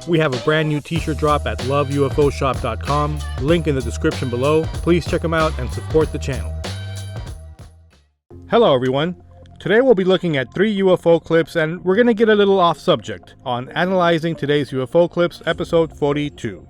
We have a brand new t-shirt drop at loveUFOshop.com. Link in the description below. Please check them out and support the channel. Hello everyone. Today we'll be looking at 3 UFO clips, and we're going to get a little off subject on Analyzing Today's UFO Clips, episode 42.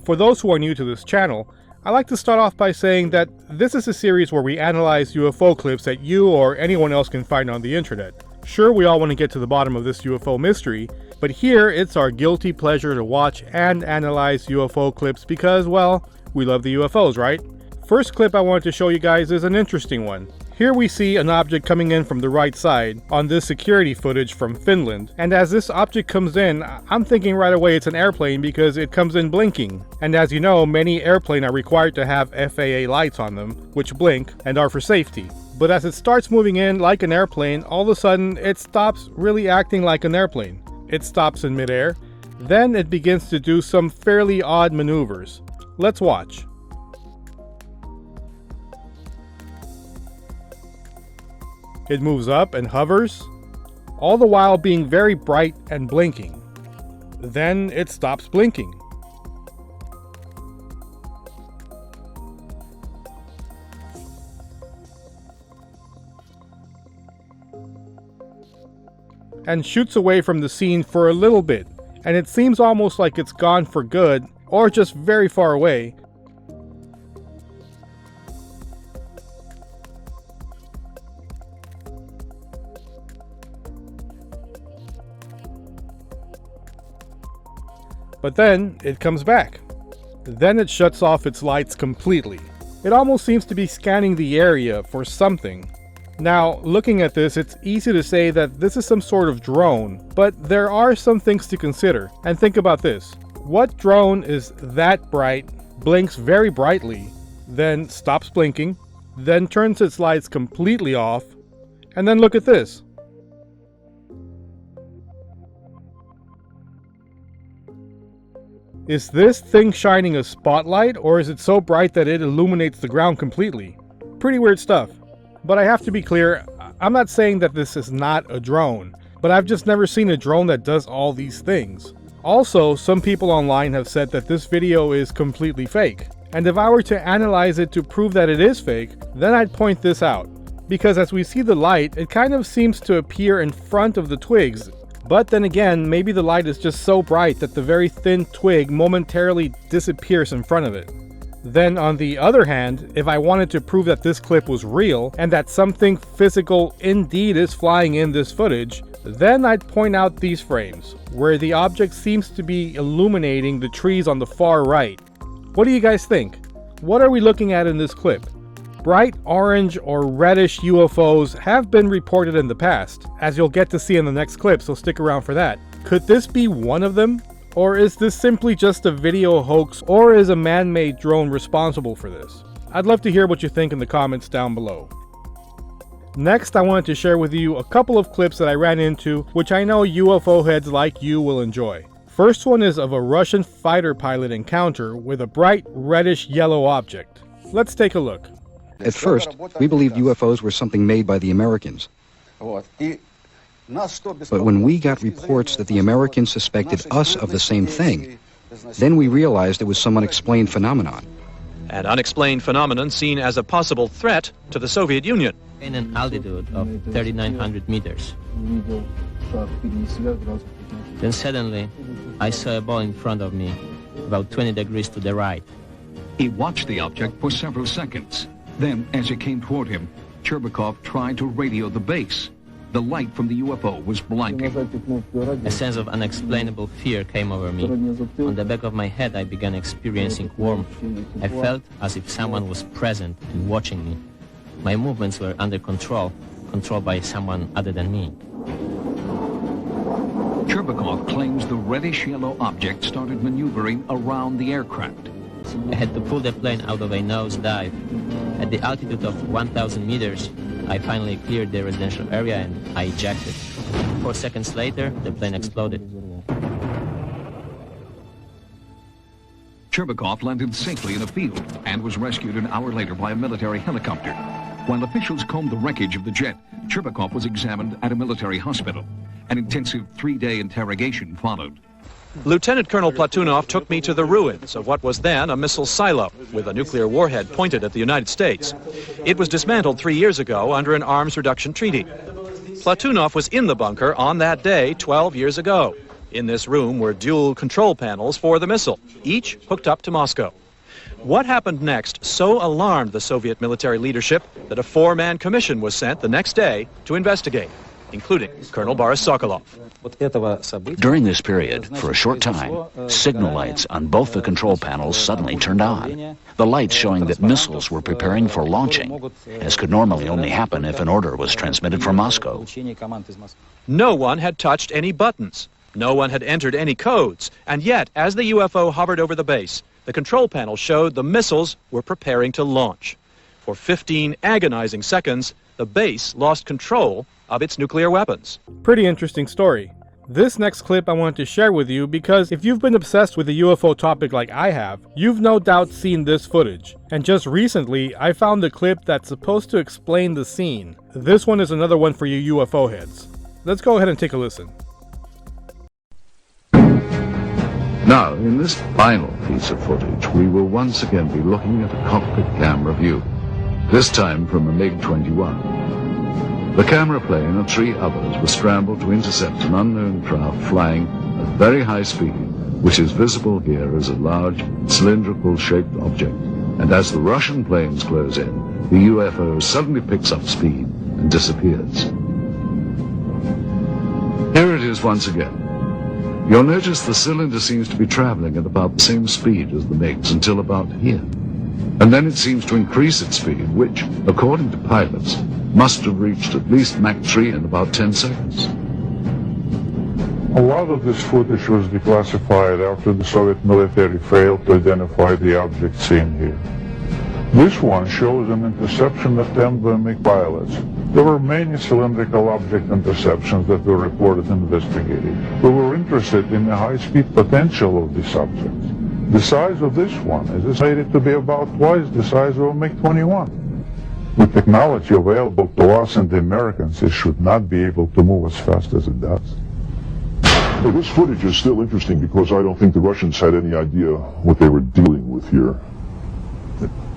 For those who are new to this channel, I like to start off by saying that this is a series where we analyze UFO clips that you or anyone else can find on the internet. Sure, we all want to get to the bottom of this UFO mystery, but here it's our guilty pleasure to watch and analyze UFO clips because, well, we love the UFOs, right? First clip I wanted to show you guys is an interesting one. Here we see an object coming in from the right side on this security footage from Finland, and as this object comes in, I'm thinking right away it's an airplane because it comes in blinking. And as you know, many airplanes are required to have FAA lights on them, which blink and are for safety. But as it starts moving in like an airplane, all of a sudden it stops really acting like an airplane. It stops in midair, then it begins to do some fairly odd maneuvers. Let's watch. It moves up and hovers, all the while being very bright and blinking. Then it stops blinking. And shoots away from the scene for a little bit, and it seems almost like it's gone for good or just very far away. But then it comes back. Then it shuts off its lights completely. It almost seems to be scanning the area for something. Now, looking at this, it's easy to say that this is some sort of drone, but there are some things to consider. And think about this. What drone is that bright, blinks very brightly, then stops blinking, then turns its lights completely off, and then look at this. Is this thing shining a spotlight, or is it so bright that it illuminates the ground completely? Pretty weird stuff. But I have to be clear, I'm not saying that this is not a drone, but I've just never seen a drone that does all these things. Also, some people online have said that this video is completely fake. And if I were to analyze it to prove that it is fake, then I'd point this out. Because as we see the light, it kind of seems to appear in front of the twigs. But then again, maybe the light is just so bright that the very thin twig momentarily disappears in front of it. Then on the other hand, if I wanted to prove that this clip was real and that something physical indeed is flying in this footage, then I'd point out these frames, where the object seems to be illuminating the trees on the far right. What do you guys think? What are we looking at in this clip? Bright orange or reddish UFOs have been reported in the past, as you'll get to see in the next clip, so stick around for that. Could this be one of them? Or is this simply just a video hoax, or is a man-made drone responsible for this? I'd love to hear what you think in the comments down below. Next, I wanted to share with you a couple of clips that I ran into, which I know UFO heads like you will enjoy. First one is of a Russian fighter pilot encounter with a bright reddish yellow object. Let's take a look. At first, we believed UFOs were something made by the Americans. But when we got reports that the Americans suspected us of the same thing, then we realized it was some unexplained phenomenon. An unexplained phenomenon seen as a possible threat to the Soviet Union. In an altitude of 3,900 meters. Then suddenly, I saw a ball in front of me, about 20 degrees to the right. He watched the object for several seconds. Then, as it came toward him, Cherbakov tried to radio the base. The light from the UFO was blinding. A sense of unexplainable fear came over me. On the back of my head, I began experiencing warmth. I felt as if someone was present and watching me. My movements were under control, controlled by someone other than me. Cherbakov claims the reddish-yellow object started maneuvering around the aircraft. I had to pull the plane out of a nosedive. At the altitude of 1,000 meters, I finally cleared the residential area and I ejected. 4 seconds later, the plane exploded. Cherbakov landed safely in a field and was rescued an hour later by a military helicopter. While officials combed the wreckage of the jet, Cherbakov was examined at a military hospital. An intensive 3-day interrogation followed. Lieutenant Colonel Platunov took me to the ruins of what was then a missile silo with a nuclear warhead pointed at the United States. It was dismantled 3 years ago under an arms reduction treaty. Platunov was in the bunker on that day 12 years ago. In this room were dual control panels for the missile, each hooked up to Moscow. What happened next so alarmed the Soviet military leadership that a 4-man commission was sent the next day to investigate, including Colonel Boris Sokolov. During this period, for a short time, signal lights on both the control panels suddenly turned on. The lights showing that missiles were preparing for launching, as could normally only happen if an order was transmitted from Moscow. No one had touched any buttons. No one had entered any codes. And yet, as the UFO hovered over the base, the control panel showed the missiles were preparing to launch. For 15 agonizing seconds, the base lost control of its nuclear weapons. Pretty interesting story. This next clip I wanted to share with you because if you've been obsessed with the UFO topic like I have, you've no doubt seen this footage. And just recently, I found a clip that's supposed to explain the scene. This one is another one for you UFO heads. Let's go ahead and take a listen. Now, in this final piece of footage, we will once again be looking at a cockpit camera view, this time from a MiG-21. The camera plane and 3 others were scrambled to intercept an unknown craft flying at very high speed, which is visible here as a large, cylindrical-shaped object. And as the Russian planes close in, the UFO suddenly picks up speed and disappears. Here it is once again. You'll notice the cylinder seems to be traveling at about the same speed as the MiGs until about here. And then it seems to increase its speed, which, according to pilots, must have reached at least Mach 3 in about 10 seconds. A lot of this footage was declassified after the Soviet military failed to identify the object seen here. This one shows an interception attempt by MiG pilots. There were many cylindrical object interceptions that were reported and investigated. We were interested in the high-speed potential of this object. The size of this one is estimated to be about twice the size of a MiG-21. With technology available to us and the Americans, it should not be able to move as fast as it does. Well, this footage is still interesting because I don't think the Russians had any idea what they were dealing with here.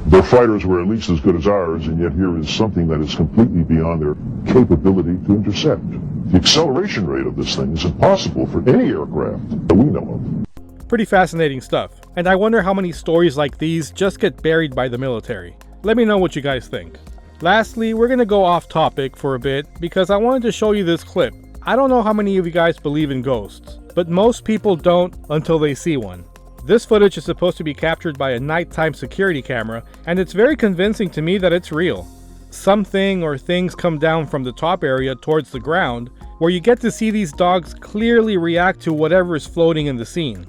Their fighters were at least as good as ours, and yet here is something that is completely beyond their capability to intercept. The acceleration rate of this thing is impossible for any aircraft that we know of. Pretty fascinating stuff. And I wonder how many stories like these just get buried by the military. Let me know what you guys think. Lastly, we're going to go off topic for a bit because I wanted to show you this clip. I don't know how many of you guys believe in ghosts, but most people don't until they see one. This footage is supposed to be captured by a nighttime security camera, and it's very convincing to me that it's real. Something or things come down from the top area towards the ground, where you get to see these dogs clearly react to whatever is floating in the scene.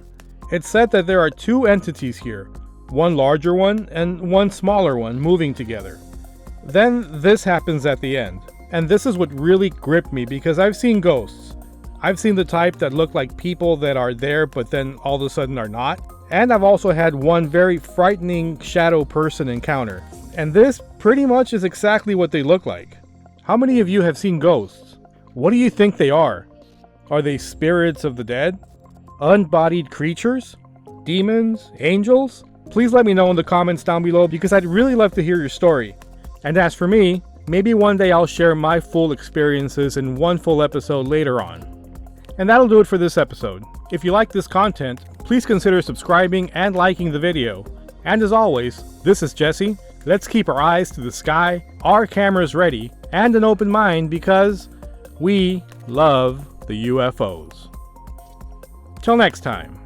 It's said that there are 2 entities here, one larger one and one smaller one moving together. Then this happens at the end, and this is what really gripped me because I've seen ghosts. I've seen the type that look like people that are there but then all of a sudden are not. And I've also had one very frightening shadow person encounter. And this pretty much is exactly what they look like. How many of you have seen ghosts? What do you think they are? Are they spirits of the dead? Unbodied creatures? Demons? Angels? Please let me know in the comments down below because I'd really love to hear your story. And as for me, maybe one day I'll share my full experiences in one full episode later on. And that'll do it for this episode. If you like this content, please consider subscribing and liking the video. And as always, this is Jesse. Let's keep our eyes to the sky, our cameras ready, and an open mind because we love the UFOs. Till next time.